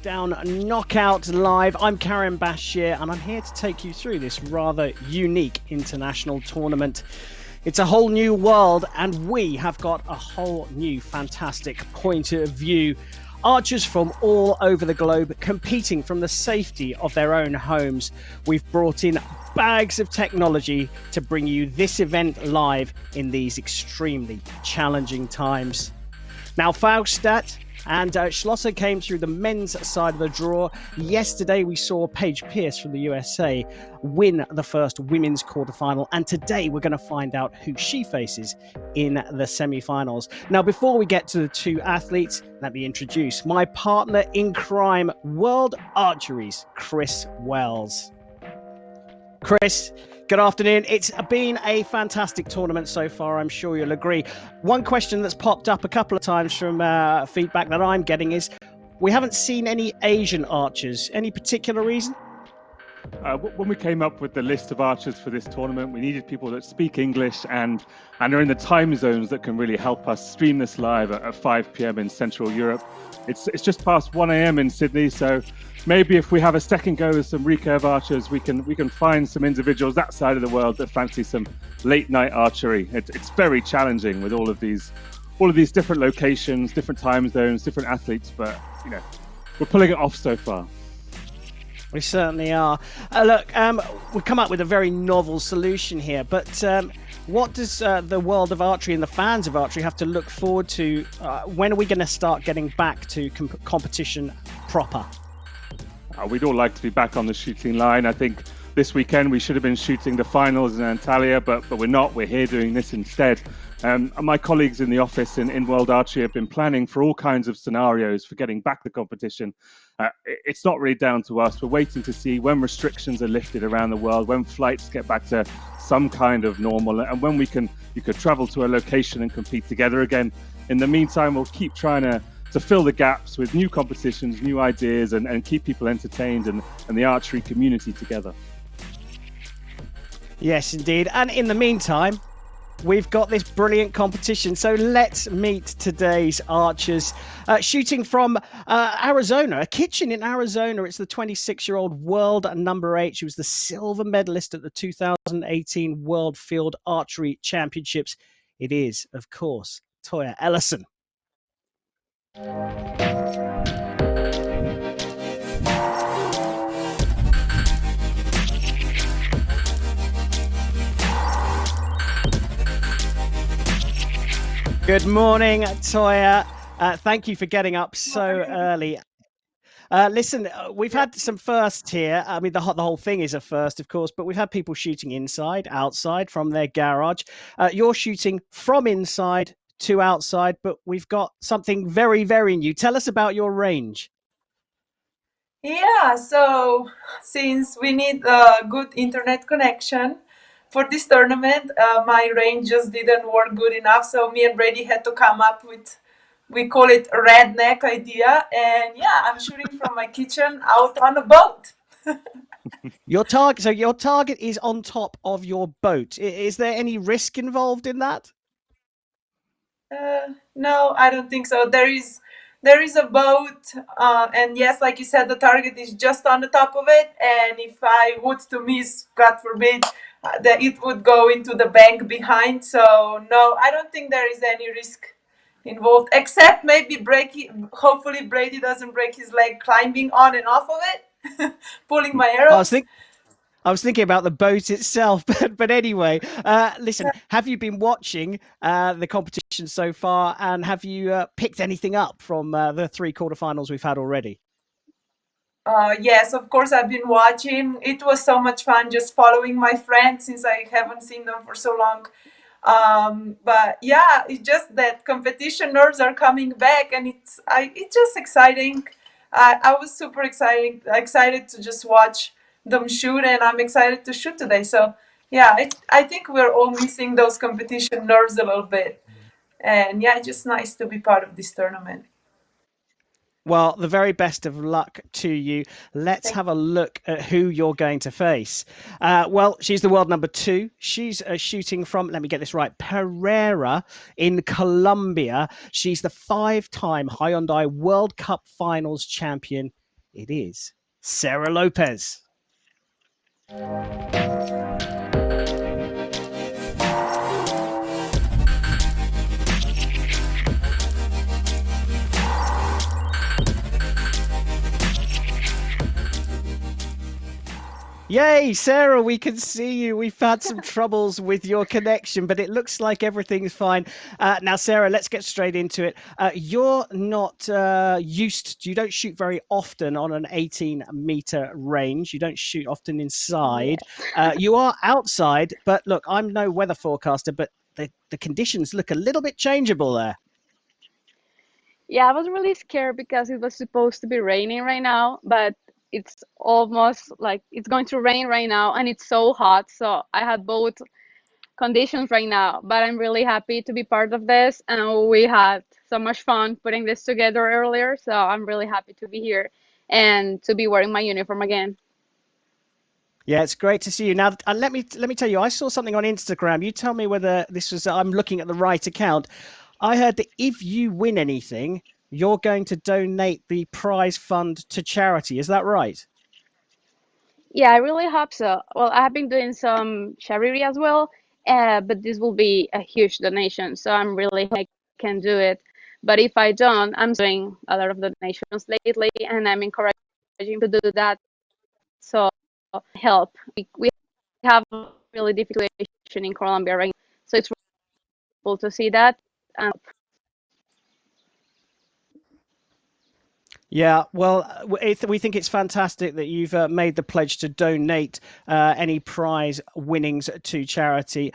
Touchdown Knockout Live. I'm Karen Bashir, and I'm here to take you through this rather unique international tournament. It's a whole new world, and we have got a whole new fantastic point of view. Archers from all over the globe competing from the safety of their own homes. We've brought in bags of technology to bring you this event live in these extremely challenging times. Now, Faustad and Schlosser came through the men's side of the draw. Yesterday, we saw Paige Pierce from the USA win the first women's quarterfinal. And today, we're going to find out who she faces in the semi-finals. Now, before we get to the two athletes, let me introduce my partner in crime, World Archery's Chris Wells. Chris, good afternoon. It's been a fantastic tournament so far, I'm sure you'll agree. One question that's popped up a couple of times from feedback that I'm getting is, we haven't seen any Asian archers. Any particular reason? When we came up with the list of archers for this tournament, we needed people that speak English and are in the time zones that can really help us stream this live at 5 p.m. in Central Europe. It's just past 1 a.m. in Sydney, so maybe if we have a second go with some recurve archers, we can find some individuals that side of the world that fancy some late night archery. It's very challenging with all of these different locations, different time zones, different athletes, but we're pulling it off so far. We certainly are. Look, we've come up with a very novel solution here, but what does the world of archery and the fans of archery have to look forward to? When are we going to start getting back to competition proper? We'd all like to be back on the shooting line. I think this weekend we should have been shooting the finals in Antalya, but we're not. We're here doing this instead. My colleagues in the office in World Archery have been planning for all kinds of scenarios for getting back the competition. It's not really down to us. We're waiting to see when restrictions are lifted around the world, when flights get back to some kind of normal, and when you could travel to a location and compete together again. In the meantime, we'll keep trying to fill the gaps with new competitions, new ideas, and keep people entertained and the archery community together. Yes, indeed. And in the meantime, we've got this brilliant competition. So let's meet today's archers. Shooting from Arizona, a kitchen in Arizona. It's the 26-year-old world number 8. She was the silver medalist at the 2018 World Field Archery Championships. It is, of course, Toja Ellison. Good morning, Toja. Thank you for getting up so early. Listen, we've had some firsts here. I mean, the whole thing is a first, of course, but we've had people shooting inside, outside, from their garage. You're shooting from inside to outside, but we've got something very, very new. Tell us about your range. Yeah, so since we need a good internet connection for this tournament, my range just didn't work good enough. So me and Brady had to come up with, we call it a redneck idea. And yeah, I'm shooting from my kitchen out on a boat. Your target is on top of your boat. Is there any risk involved in that? No, I don't think so. There is a boat, and yes, like you said, the target is just on the top of it. And if I would to miss, God forbid, that it would go into the bank behind. So no, I don't think there is any risk involved, except maybe hopefully Brady doesn't break his leg climbing on and off of it, pulling my arrows. I was thinking about the boat itself, but anyway, listen, have you been watching the competition so far, and have you picked anything up from the 3 quarterfinals we've had already? Yes, of course, I've been watching. It was so much fun just following my friends since I haven't seen them for so long. But yeah, it's just that competition nerves are coming back, and it's just exciting. I was super excited to just watch them shoot, and I'm excited to shoot today. So yeah, I think we're all missing those competition nerves a little bit, and yeah, it's just nice to be part of this tournament. Well, the very best of luck to you. Let's have a look at who you're going to face. Well, she's the world number 2. She's shooting from, let me get this right, Pereira in Colombia. She's the 5-time Hyundai World Cup Finals champion. it is Sara Lopez. Yay, Sara, we can see you. We've had some troubles with your connection, but it looks like everything's fine. Now, Sara, let's get straight into it. You're not you don't shoot very often on an 18-meter range. You don't shoot often inside. You are outside, but look, I'm no weather forecaster, but the conditions look a little bit changeable there. Yeah, I was really scared because it was supposed to be raining right now, but it's almost like it's going to rain right now and it's so hot. So I had both conditions right now, but I'm really happy to be part of this. And we had so much fun putting this together earlier. So I'm really happy to be here and to be wearing my uniform again. Yeah, it's great to see you. Now, let me tell you, I saw something on Instagram. You tell me whether this was I'm looking at the right account. I heard that if you win anything, you're going to donate the prize fund to charity. Is that right? Yeah, I really hope so. Well, I have been doing some charity as well, but this will be a huge donation. So I'm really happy I can do it. But if I don't, I'm doing a lot of donations lately, and I'm encouraging to do that. So help. We have a really difficult situation in Colombia right now. So it's really cool to see that. Yeah, well, we think it's fantastic that you've made the pledge to donate any prize winnings to charity.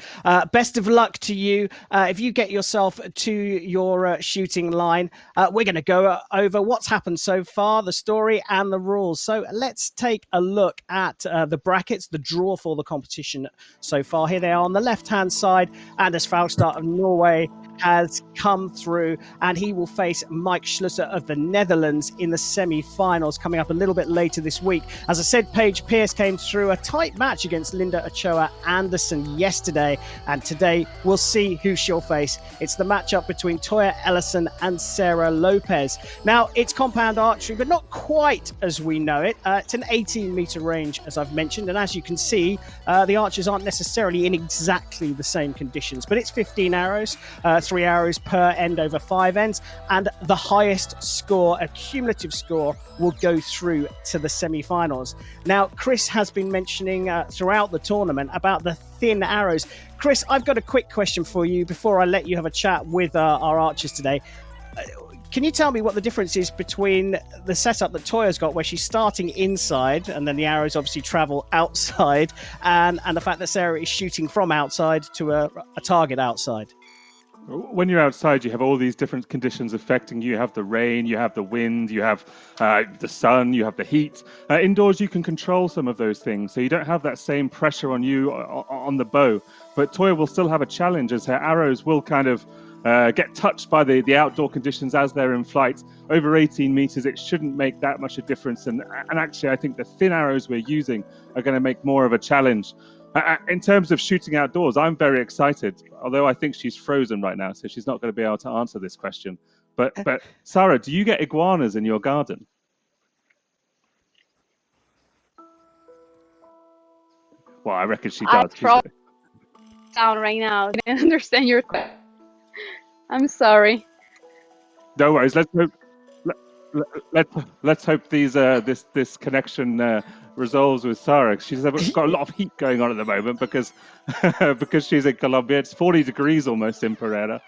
Best of luck to you. If you get yourself to your shooting line, we're going to go over what's happened so far, the story and the rules. So let's take a look at the brackets, the draw for the competition so far. Here they are on the left-hand side. Anders Faustad of Norway has come through, and he will face Mike Schlusser of the Netherlands in the semi-finals coming up a little bit later this week. As I said, Paige Pierce came through a tight match against Linda Ochoa Anderson yesterday, and today we'll see who she'll face. It's the matchup between Toja Ellison and Sara Lopez. Now, it's compound archery, but not quite as we know it. It's an 18-meter range, as I've mentioned, and as you can see, the archers aren't necessarily in exactly the same conditions, but it's 15 arrows, 3 arrows per end over 5 ends, and the highest score, a cumulative score, will go through to the semi-finals. Now, Chris has been mentioning throughout the tournament about the thin arrows. Chris, I've got a quick question for you before I let you have a chat with our archers today. Can you tell me what the difference is between the setup that Toya's got, where she's starting inside and then the arrows obviously travel outside, and the fact that Sara is shooting from outside to a target outside? When you're outside, you have all these different conditions affecting you. You have the rain, you have the wind, you have the sun, you have the heat. Indoors, you can control some of those things, so you don't have that same pressure on you on the bow. But Toja will still have a challenge, as her arrows will kind of get touched by the outdoor conditions as they're in flight. Over 18 meters, it shouldn't make that much a difference. And actually, I think the thin arrows we're using are going to make more of a challenge. In terms of shooting outdoors, I'm very excited, although I think she's frozen right now, so she's not going to be able to answer this question. But Sara, do you get iguanas in your garden? Well, I reckon she does. Down right now. I didn't understand your question. I'm sorry. No worries. Let's hope this connection resolves with Sara. She's got a lot of heat going on at the moment because she's in Colombia. It's 40 degrees almost in Pereira.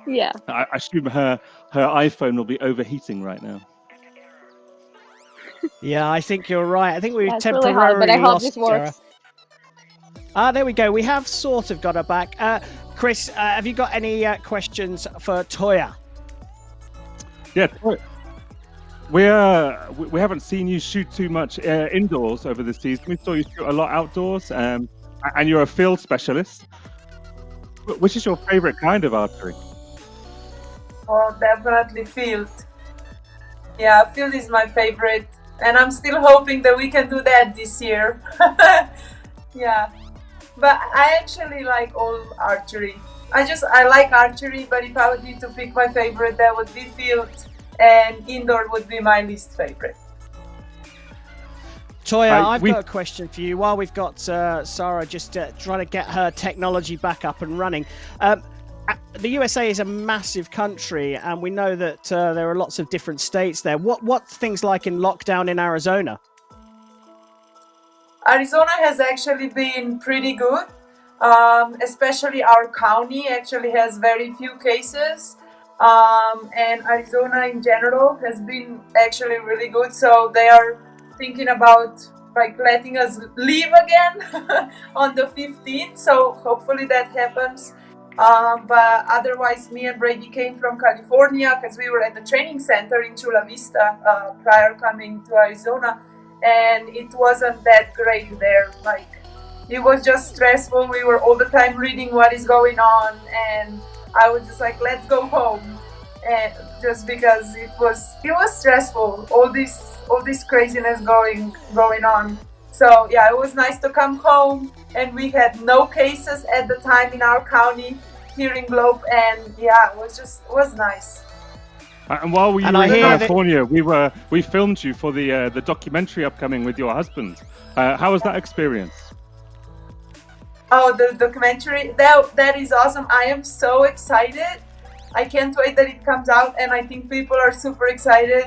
Yeah. I assume her iPhone will be overheating right now. Yeah, I think you're right. I think we've temporarily really hard, but I hope lost this works. Sara. There we go. We have sort of got her back. Chris, have you got any questions for Toja? Yeah, we haven't seen you shoot too much indoors over the season. We saw you shoot a lot outdoors, and you're a field specialist. Which is your favorite kind of archery? Oh, definitely field. Yeah, field is my favorite, and I'm still hoping that we can do that this year. Yeah, but I actually like all archery. I like archery, but if I would need to pick my favorite, that would be field, and indoor would be my least favorite. Toja, I've got a question for you. While we've got Sara just trying to get her technology back up and running, the USA is a massive country, and we know that there are lots of different states there. What's things like in lockdown in Arizona? Arizona has actually been pretty good, especially our county actually has very few cases. And Arizona in general has been actually really good. So they are thinking about like letting us leave again on the 15th. So hopefully that happens. But otherwise, me and Brady came from California because we were at the training center in Chula Vista prior coming to Arizona, and it wasn't that great there. Like, it was just stressful. We were all the time reading what is going on, and I was just like, let's go home. And just because it was stressful, all this craziness going on. So yeah, it was nice to come home, and we had no cases at the time in our county here in Globe, and yeah, it was nice. And while we were in California, we filmed you for the documentary upcoming with your husband. How was that experience? Oh, the documentary, that is awesome. I am so excited. I can't wait that it comes out, and I think people are super excited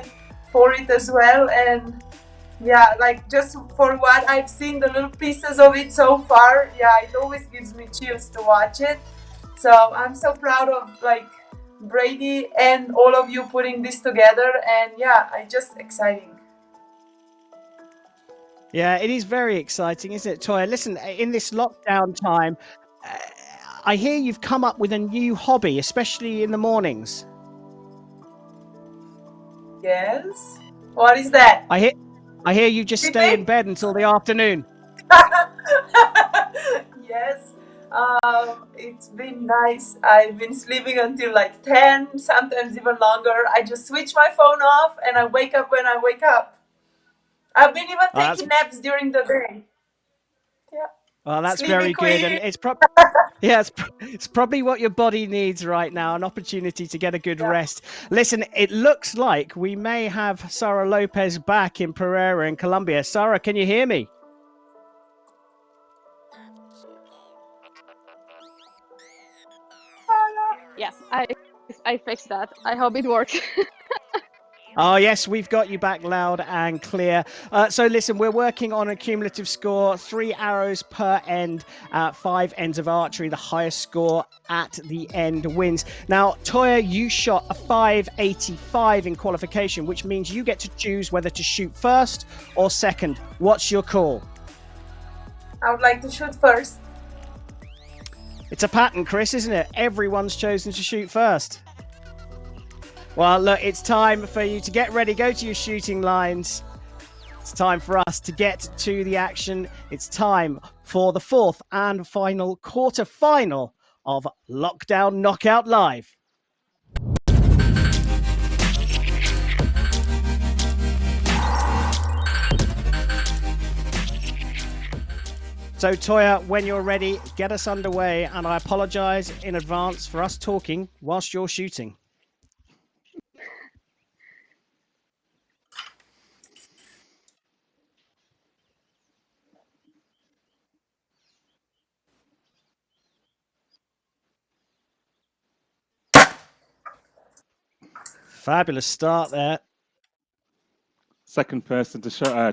for it as well. And yeah, like, just for what I've seen, the little pieces of it so far, yeah, it always gives me chills to watch it. So I'm so proud of like Brady and all of you putting this together, and yeah, it's just exciting. Yeah, it is very exciting, isn't it, Toja? Listen, in this lockdown time, I hear you've come up with a new hobby, especially in the mornings. Yes. What is that? I hear you just stay in bed until the afternoon. Yes. It's been nice. I've been sleeping until like 10, sometimes even longer. I just switch my phone off and I wake up when I wake up. I've been even taking naps during the day. Yeah. Well, that's Sleepy very queen. good, and it's probably what your body needs right now, an opportunity to get a good rest. Listen, it looks like we may have Sara Lopez back in Pereira in Colombia. Sara, can you hear me? Yes, I fixed that. I hope it works. Oh, yes, we've got you back loud and clear. So listen, we're working on a cumulative score, 3 arrows per end, 5 ends of archery. The highest score at the end wins. Now, Toja, you shot a 585 in qualification, which means you get to choose whether to shoot first or second. What's your call? I would like to shoot first. It's a pattern, Chris, isn't it? Everyone's chosen to shoot first. Well, look, it's time for you to get ready. Go to your shooting lines. It's time for us to get to the action. It's time for the fourth and final quarterfinal of Lockdown Knockout Live. So, Toja, when you're ready, get us underway. And I apologize in advance for us talking whilst you're shooting. Fabulous start there. Second person to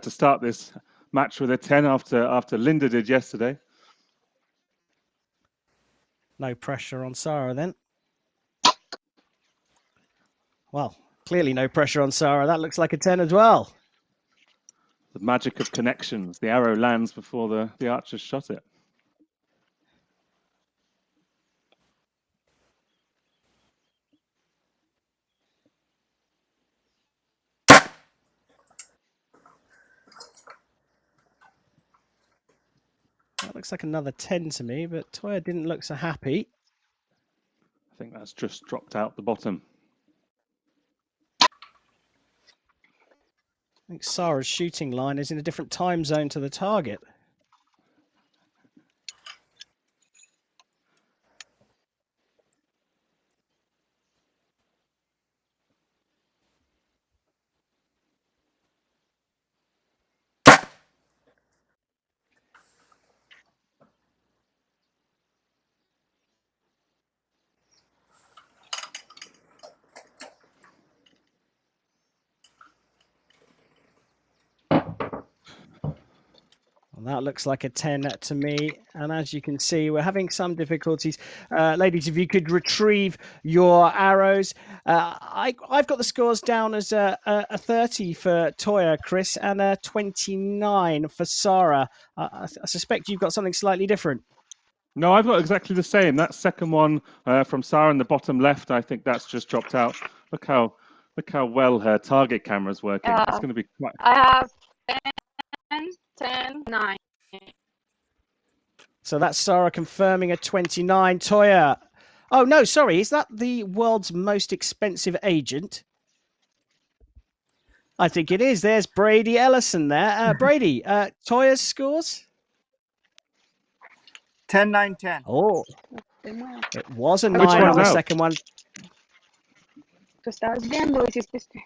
start this match with a 10 after Linda did yesterday. No pressure on Sara then. Well, clearly no pressure on Sara. That looks like a 10 as well. The magic of connections. The arrow lands before the archer shot it. That looks like another 10 to me, but Toja didn't look so happy. I think that's just dropped out the bottom. I think Sara's shooting line is in a different time zone to the target. That looks like a 10 to me. And as you can see, we're having some difficulties. Ladies, if you could retrieve your arrows. I've got the scores down as a 30 for Toja, Chris, and a 29 for Sara. I suspect you've got something slightly different. No, I've got exactly the same. That second one from Sara in the bottom left, I think that's just dropped out. Look how well her target camera's working. It's going to be quite... I have 10, 10, 9. So that's Sara confirming a 29. Toja. Oh, no, sorry. Is that the world's most expensive agent? I think it is. There's Brady Ellison there. Brady, Toya's scores? 10, 9, 10. Oh, it was a Which 9 on one's the out? second one. Tú estabas viendo, hiciste este.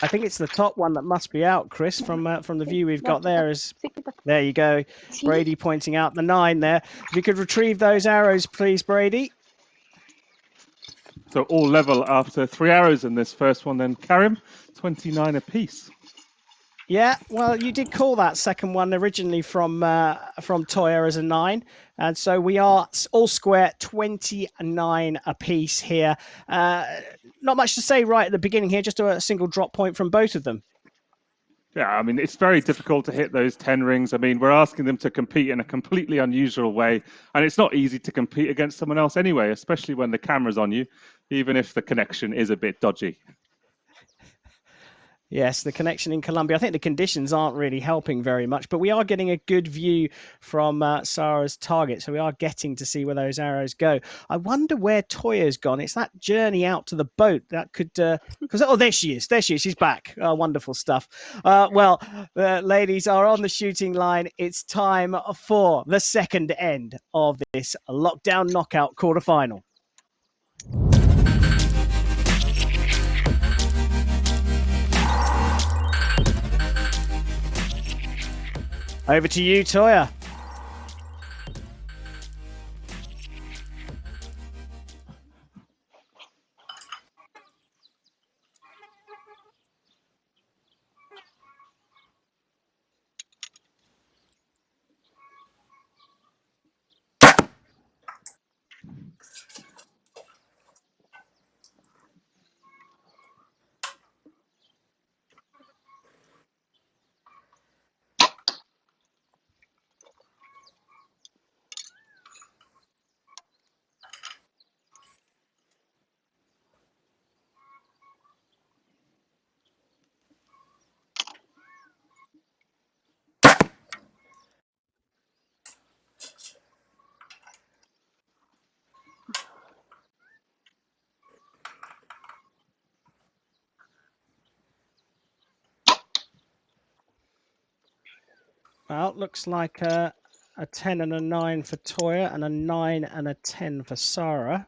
I think it's the top one that must be out, Chris, from the view we've got there. There you go. Brady pointing out the 9 there. If you could retrieve those arrows, please, Brady. So all level after 3 arrows in this first one then. Karim, 29 apiece. Yeah, well, you did call that second one originally from Toja as a 9, and so we are all square 29 apiece here. Not much to say right at the beginning here, just a single drop point from both of them. Yeah, I mean, it's very difficult to hit those 10 rings. I mean, we're asking them to compete in a completely unusual way, and it's not easy to compete against someone else anyway, especially when the camera's on you, even if the connection is a bit dodgy. Yes, the connection in Colombia. I think the conditions aren't really helping very much, but we are getting a good view from Sara's target. So we are getting to see where those arrows go. I wonder where Toya's gone. It's that journey out to the boat that could... because oh, there she is. There she is. She's back. Oh, wonderful stuff. Well, the ladies are on the shooting line. It's time for the second end of this lockdown knockout quarterfinal. Over to you, Toja. Well, looks like a 10 and a 9 for Toja and a 9 and a 10 for Sara.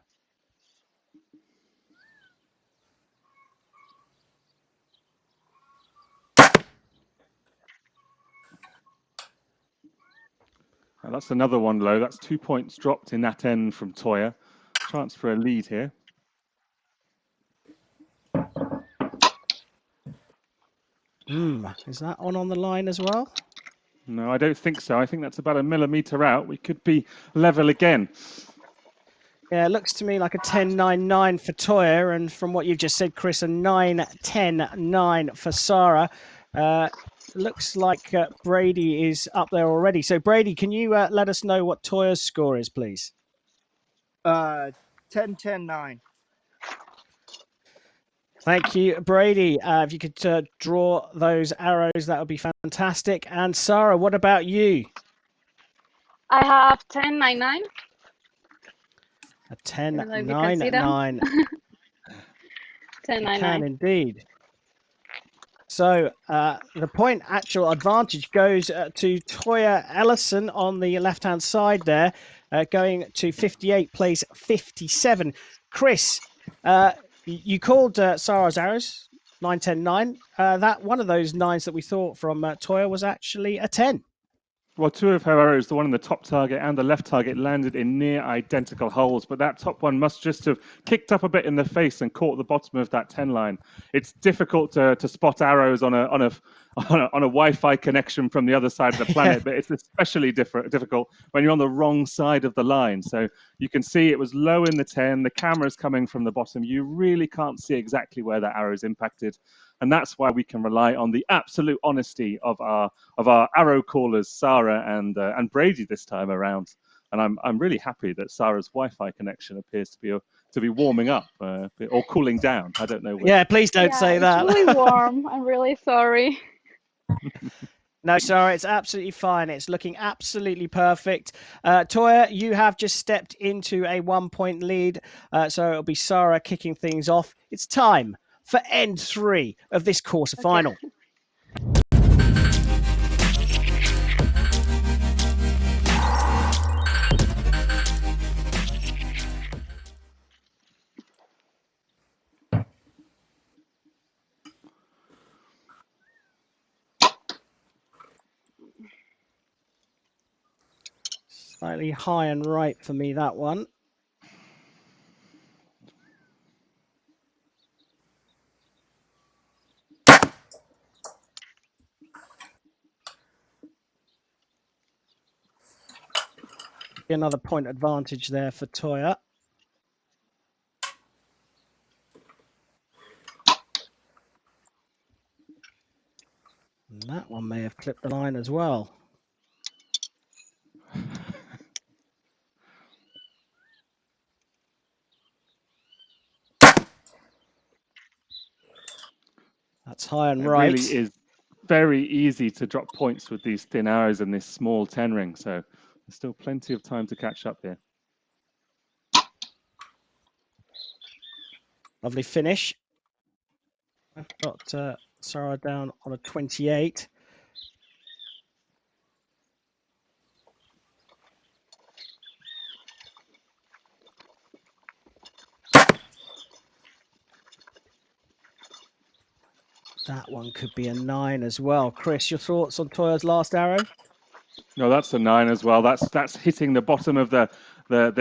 And that's another one low. That's 2 points dropped in that end from Toja. Chance for a lead here. Is that on the line as well? No, I don't think so. I think that's about a millimetre out. We could be level again. Yeah, it looks to me like a 10-9-9 for Toja, and from what you've just said, Chris, a 9-10-9 for Sara. Looks like Brady is up there already. So, Brady, can you let us know what Toya's score is, please? 10, 10, 9. Thank you, Brady. If you could draw those arrows, that would be fantastic. And Sara, what about you? I have 10, 9, 9. A 10, I don't know if you 9, can see them. 9. 10, 9, Can 9. indeed. So the point actual advantage goes to Toja Ellison on the left-hand side there, going to 58, plays 57. Chris, you called Sara's arrows 9-10-9. That one of those 9s that we thought from Toja was actually a 10. Well, two of her arrows, the one in the top target and the left target, landed in near identical holes, but that top one must just have kicked up a bit in the face and caught the bottom of that 10 line. It's difficult to spot arrows on a Wi-Fi connection from the other side of the planet, but it's especially difficult when you're on the wrong side of the line. So you can see it was low in the 10, the camera's coming from the bottom. You really can't see exactly where that arrow's impacted. And that's why we can rely on the absolute honesty of our arrow callers, Sara and Brady this time around. And I'm really happy that Sara's Wi-Fi connection appears to be warming up or cooling down. I don't know which. Yeah, please don't say that. It's really warm. I'm really sorry. No, Sara, it's absolutely fine. It's looking absolutely perfect. Toja, you have just stepped into a 1-point lead, so it'll be Sara kicking things off. It's time for end 3 of this quarterfinal. Slightly high and right for me, that one. Another point advantage there for Toja. And that one may have clipped the line as well. That's high and right. It really is very easy to drop points with these thin arrows and this small 10 ring. So there's still plenty of time to catch up here. Lovely finish. I've got Sara down on a 28. That one could be a 9 as well. Chris, your thoughts on Toya's last arrow? No, that's a 9 as well. That's hitting the bottom of the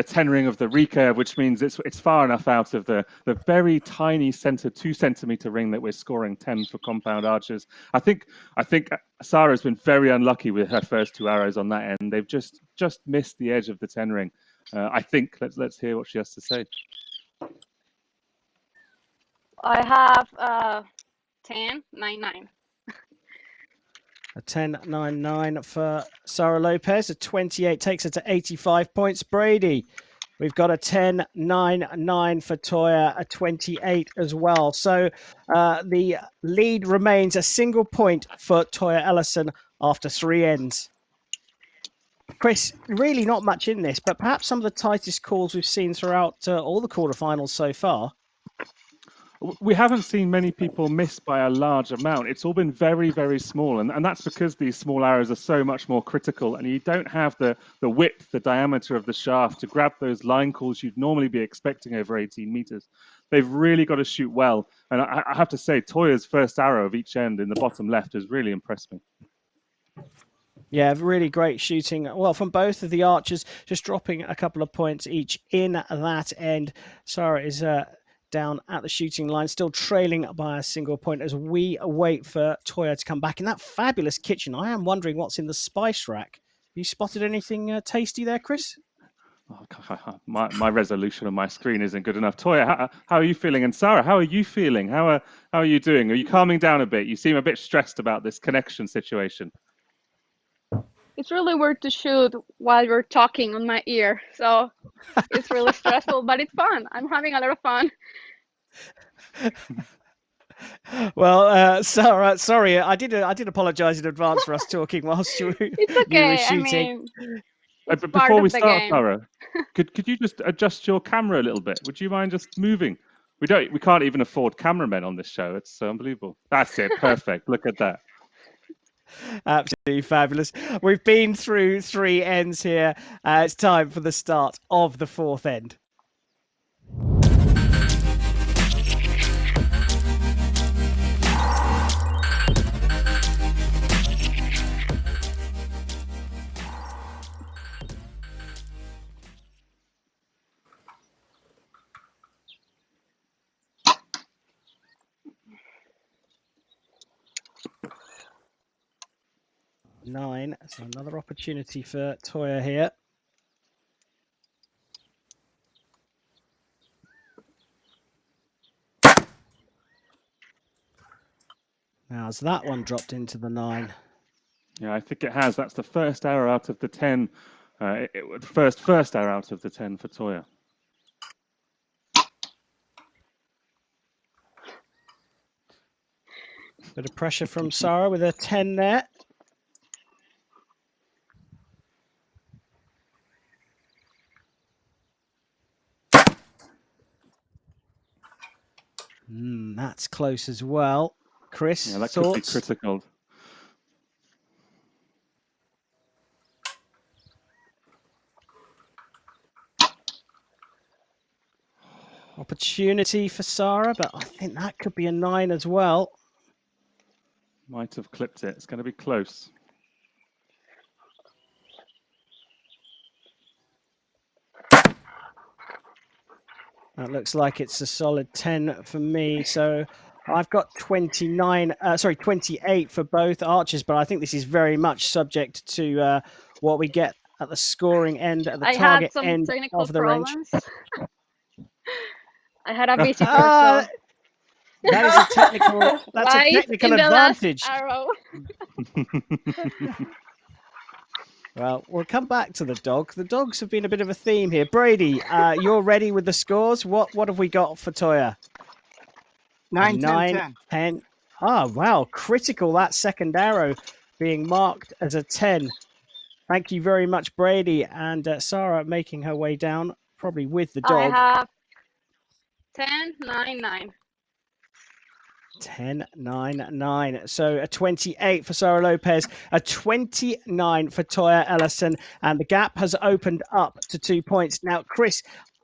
10 ring of the recurve, which means it's far enough out of the very tiny center 2 centimeter ring that we're scoring 10 for compound archers. I think Sara's been very unlucky with her first 2 arrows on that end. They've just missed the edge of the 10 ring. I think let's hear what she has to say. I have 10-9-9. A 10.99 for Sara Lopez. A 28 takes her to 85 points. Brady, we've got a 10.99 for Toja, a 28 as well. So the lead remains a single point for Toja Ellison after 3 ends. Chris, really not much in this, but perhaps some of the tightest calls we've seen throughout all the quarterfinals so far. We haven't seen many people miss by a large amount. It's all been very, very small. And that's because these small arrows are so much more critical. And you don't have the width, the diameter of the shaft to grab those line calls you'd normally be expecting over 18 meters. They've really got to shoot well. And I have to say, Toya's first arrow of each end in the bottom left has really impressed me. Yeah, really great shooting. Well, from both of the archers, just dropping a couple of points each in that end. Sara is down at the shooting line, still trailing by a single point as we wait for Toja to come back. In that fabulous kitchen, I am wondering what's in the spice rack. Have you spotted anything tasty there, Chris? Oh, my resolution on my screen isn't good enough. Toja, how are you feeling? And Sara, how are you feeling? How are you doing? Are you calming down a bit? You seem a bit stressed about this connection situation. It's really weird to shoot while you're talking on my ear, so it's really stressful, but it's fun. I'm having a lot of fun. Well, Sara, sorry, I did apologise in advance for us talking whilst you were shooting. I mean, But before we start, Sara, could you just adjust your camera a little bit? Would you mind just moving? We can't even afford cameramen on this show. It's unbelievable. That's it. Perfect. Look at that. Absolutely fabulous. We've been through 3 ends here. It's time for the start of the 4th end. 9. So another opportunity for Toja here. Now, has that one dropped into the 9? Yeah, I think it has. That's the first error out of the 10. First error out of the 10 for Toja. Bit of pressure from Sara with a 10 there. That's close as well. Chris, Yeah, that thoughts? could be critical. Opportunity for Sara, but I think that could be a 9 as well. Might have clipped it. It's going to be close. That looks like it's a solid 10 for me. So I've got 28 for both archers, but I think this is very much subject to what we get at the scoring end, at the I target had some end technical of the range. problems. I had a visitor, so that is a technical. That's a live technical in the last advantage. arrow. Well, we'll come back to the dog. The dogs have been a bit of a theme here. Brady, you're ready with the scores. What have we got for Toja? 9, 10, 9, 10. 10. Oh, wow. Critical, that second arrow being marked as a 10. Thank you very much, Brady. And Sara making her way down, probably with the I dog. have 10, 9, 9. 10, 9, 9. So a 28 for Sara Lopez, a 29 for Toja Ellison, and the gap has opened up to 2 points. Now, Chris,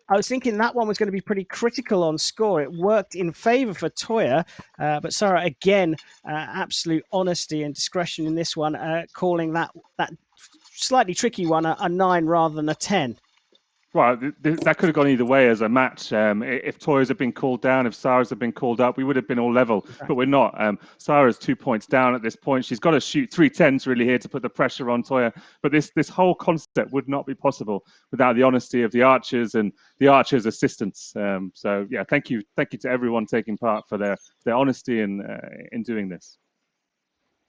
I was thinking that one was going to be pretty critical on score. It worked in favor for Toja, but Sara, again, absolute honesty and discretion in this one, calling that slightly tricky one a 9 rather than a 10. Well, that could have gone either way as a match. If Toya's had been called down, if Sara's had been called up, we would have been all level. Exactly. But we're not. Sara's 2 points down at this point. She's got to shoot 3 10s really here to put the pressure on Toja. But this whole concept would not be possible without the honesty of the archers and the archers' assistants. So yeah, thank you to everyone taking part for their honesty in doing this.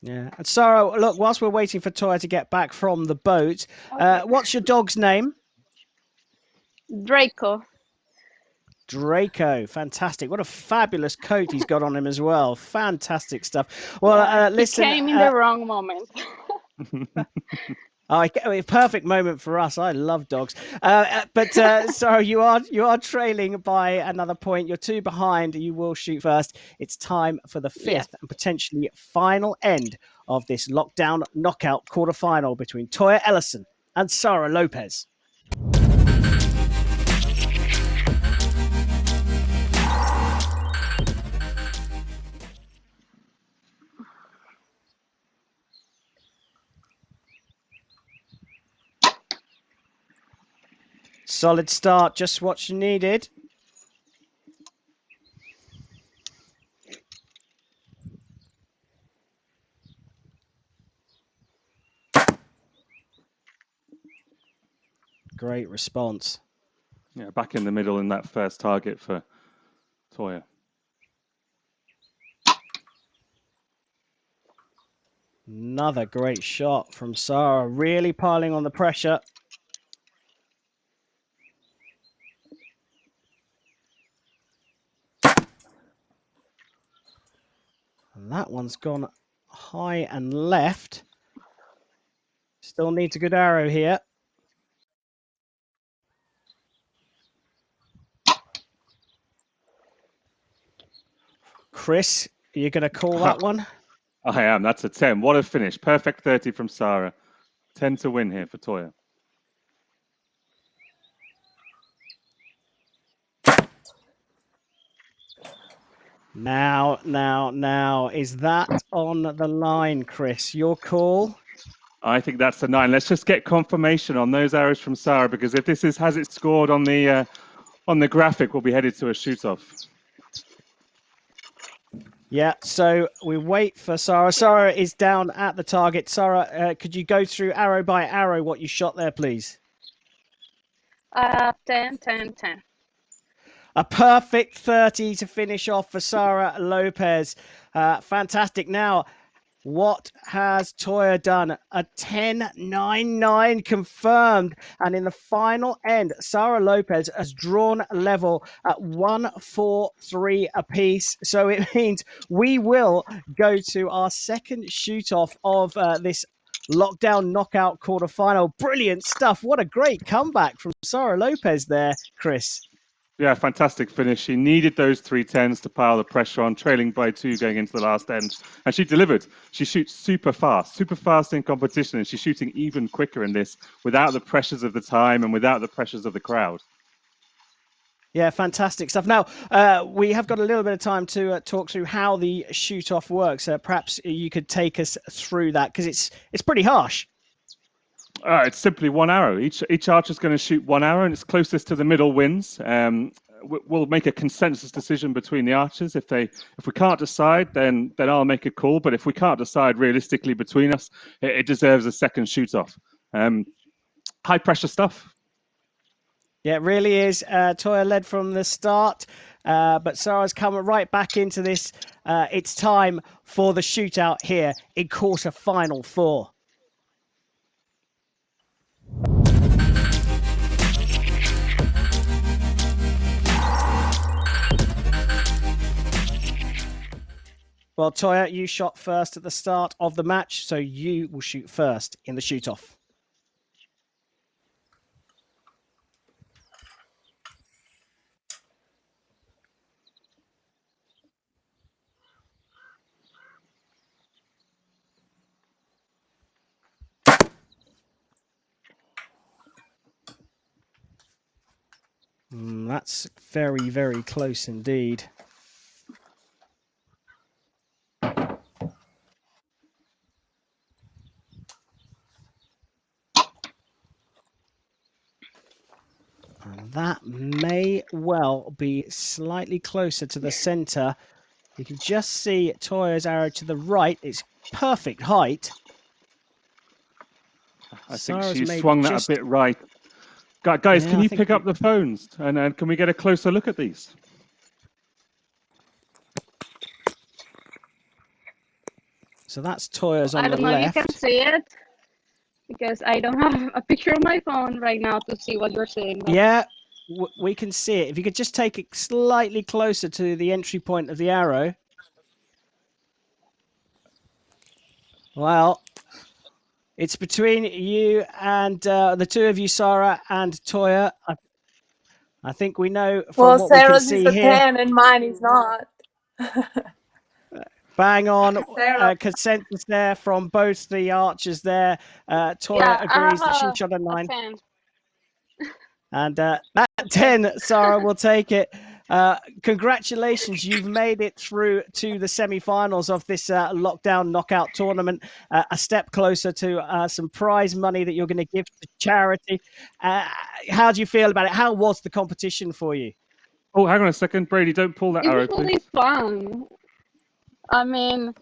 Yeah. And Sara, look, whilst we're waiting for Toja to get back from the boat, what's your dog's name? Draco. Draco, fantastic! What a fabulous coat he's got on him as well. Fantastic stuff. Well, listen, he came in the wrong moment. Perfect moment for us. I love dogs. But Sara, you are trailing by another point. You're 2 behind. You will shoot first. It's time for the 5th and potentially final end of this lockdown knockout quarterfinal between Toja Ellison and Sara Lopez. Solid start, just what you needed. Great response. Yeah, back in the middle in that first target for Toja. Another great shot from Sara, really piling on the pressure. And that one's gone high and left. Still needs a good arrow here. Chris, are you going to call that one? I am. That's a 10. What a finish. Perfect 30 from Sara. 10 to win here for Toja. Now, is that on the line, Chris? Your call? I think that's a 9. Let's just get confirmation on those arrows from Sara, because if this has it scored on the graphic, we'll be headed to a shoot-off. Yeah, so we wait for Sara. Sara is down at the target. Sara, could you go through arrow by arrow what you shot there, please? 10, 10, 10. A perfect 30 to finish off for Sara Lopez. Fantastic. Now, what has Toja done? A 10.99 confirmed. And in the final end, Sara Lopez has drawn level at 1-4-3 apiece. So it means we will go to our second shoot off of this lockdown knockout quarterfinal. Brilliant stuff. What a great comeback from Sara Lopez there, Chris. Yeah, fantastic finish. She needed those 310s to pile the pressure on, trailing by 2 going into the last end. And she delivered. She shoots super fast in competition. And she's shooting even quicker in this without the pressures of the time and without the pressures of the crowd. Yeah, fantastic stuff. Now, we have got a little bit of time to talk through how the shoot-off works. Perhaps you could take us through that, because it's pretty harsh. It's simply one arrow. Each archer is going to shoot one arrow, and it's closest to the middle wins. We'll make a consensus decision between the archers. If we can't decide, then I'll make a call. But if we can't decide realistically between us, it deserves a second shoot-off. High pressure stuff. Yeah, it really is. Toja led from the start, but Sara's come right back into this. It's time for the shootout here in quarter-final 4. Well, Toja, you shot first at the start of the match, so you will shoot first in the shoot-off. That's very, very close indeed. And that may well be slightly closer to the center. You can just see Toya's arrow to the right. It's perfect height. I think she swung that a bit right. Guys, yeah, can you pick up the phones and can we get a closer look at these? So that's Toya's on the left. I don't know if you can see it, because I don't have a picture of my phone right now to see what you're saying. But... Yeah, we can see it. If you could just take it slightly closer to the entry point of the arrow. Well, it's between you and the two of you, Sara and Toja. I think we know from what Sarah's we can see is a here. 10 and mine is not. Bang on. Consensus there from both the archers there. Toja agrees that she shot a 9. 10. And that 10, Sara will take it. Congratulations, you've made it through to the semi-finals of this lockdown knockout tournament. A step closer to some prize money that you're going to give to charity. How do you feel about it? How was the competition for you? Oh, hang on a second, Brady, don't pull that arrow, please. It was really fun. I mean,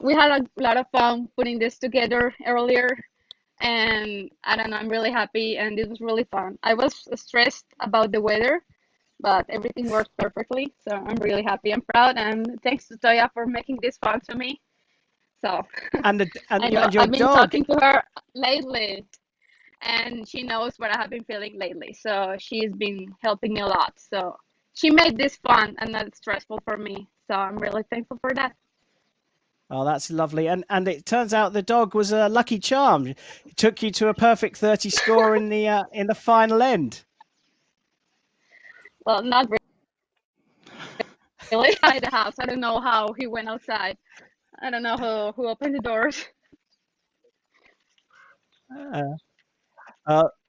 we had a lot of fun putting this together earlier, and I don't know, I'm really happy, and it was really fun. I was stressed about the weather, but everything worked perfectly, so I'm really happy and proud, and thanks to Toja for making this fun to me. So and your I've been dog. talking to her lately, and she knows what I have been feeling lately, so she's been helping me a lot. So she made this fun and not stressful for me, so I'm really thankful for that. Oh, that's lovely. And it turns out the dog was a lucky charm. It took you to a perfect 30 score in the final end. Well, not really. Inside the house. I don't know how he went outside. I don't know who opened the doors.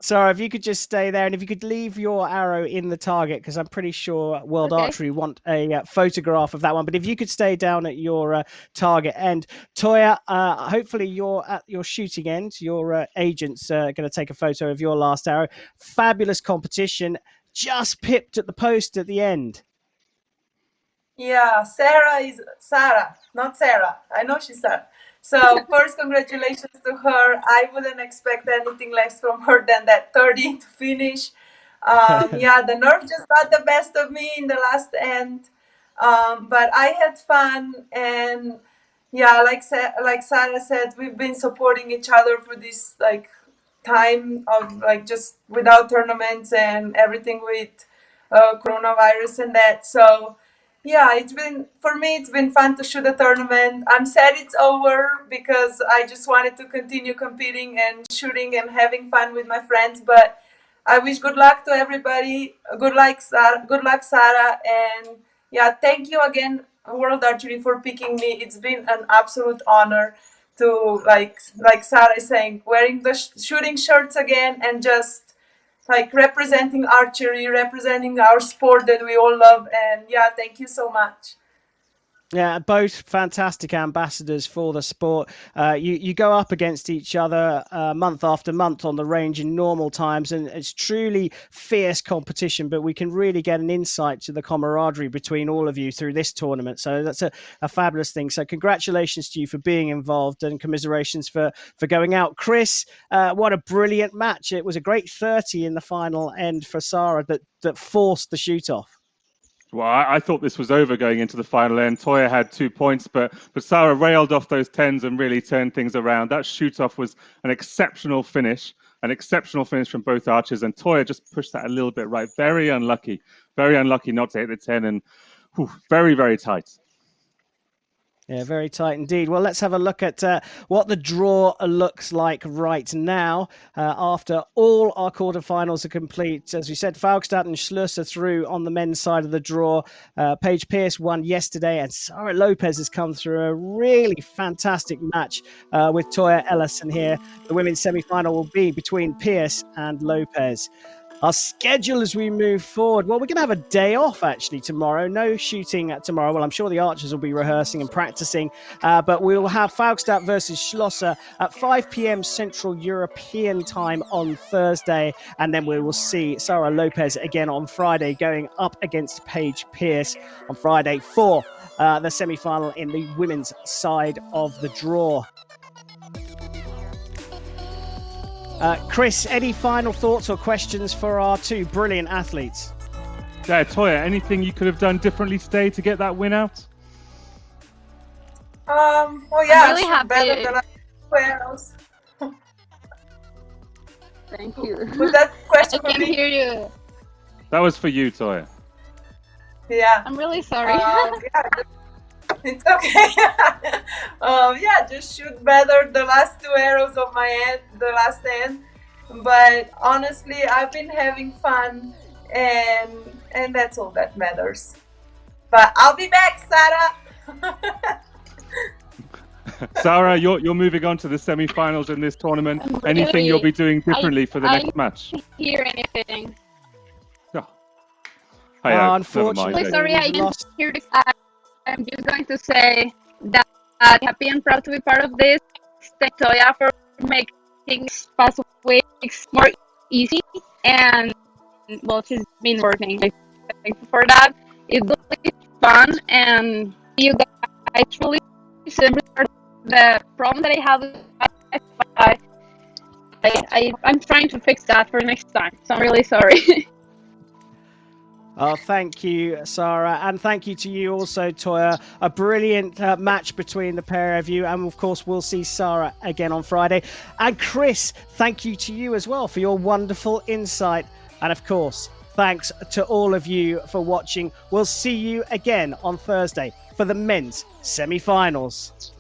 Sara, if you could just stay there, and if you could leave your arrow in the target, because I'm pretty sure World Archery want a photograph of that one. But if you could stay down at your target end. Toja, hopefully you're at your shooting end. Your agent's going to take a photo of your last arrow. Fabulous competition. Just pipped at the post at the end. Yeah, Sarah is Sara, not Sarah. I know she's Sara. So first, congratulations to her. I wouldn't expect anything less from her than that 30 to finish. Yeah, the nerve just got the best of me in the last end, but I had fun. And yeah, like Sarah said, we've been supporting each other for this like time of like just without tournaments and everything with coronavirus and that. So yeah, it's been for me. It's been fun to shoot a tournament. I'm sad it's over because I just wanted to continue competing and shooting and having fun with my friends. But I wish good luck to everybody. Good luck, Sarah. Good luck, Sarah. And yeah, thank you again, World Archery, for picking me. It's been an absolute honor to like Sarah is saying, wearing the shooting shirts again and just like representing archery, representing our sport that we all love. And yeah, thank you so much. Yeah, both fantastic ambassadors for the sport. You go up against each other month after month on the range in normal times, and it's truly fierce competition. But we can really get an insight to the camaraderie between all of you through this tournament. So that's a fabulous thing. So congratulations to you for being involved, and commiserations for going out. Chris, what a brilliant match! It was a great 30 in the final end for Sara that forced the shoot off. Well, I thought this was over going into the final end. Toja had 2 points, but Sara railed off those 10s and really turned things around. That shoot-off was an exceptional finish from both archers, and Toja just pushed that a little bit right. Very unlucky not to hit the 10, and very, very tight. Yeah, very tight indeed. Well, let's have a look at what the draw looks like right now. After all our quarterfinals are complete, as we said, Faugstad and Schluss are through on the men's side of the draw. Paige Pierce won yesterday, and Sara Lopez has come through a really fantastic match with Toja Ellison here. The women's semi-final will be between Pierce and Lopez. Our schedule as we move forward. Well, we're going to have a day off actually tomorrow. No shooting tomorrow. Well, I'm sure the archers will be rehearsing and practicing, but we'll have Faugstad versus Schlosser at 5 p.m. Central European time on Thursday. And then we will see Sara Lopez again on Friday going up against Paige Pierce on Friday for the semi-final in the women's side of the draw. Chris, any final thoughts or questions for our two brilliant athletes? Yeah, Toja, anything you could have done differently today to get that win out? Well, yeah, I'm really happy. Better than I was. Thank you. Was that question I for can me? hear you. That was for you, Toja. Yeah. I'm really sorry. Yeah, it's okay. Yeah, just shoot better the last 2 arrows of my end, the last end. But honestly, I've been having fun, and that's all that matters. But I'll be back, Sara. Sara, you're moving on to the semi-finals in this tournament. Anything you'll be doing differently for the next match? I can't hear anything. Oh. Unfortunately, Sorry, I didn't hear the. I'm just going to say that I'm happy and proud to be part of this. Thank Toja for making past weeks more easy, and well, she's been working. Thank you for that. It's really fun, and you guys truly simplified the problem that I have. I'm trying to fix that for next time, so I'm really sorry. Oh, thank you, Sara. And thank you to you also, Toja. A brilliant match between the pair of you. And of course, we'll see Sara again on Friday. And Chris, thank you to you as well for your wonderful insight. And of course, thanks to all of you for watching. We'll see you again on Thursday for the men's semi-finals.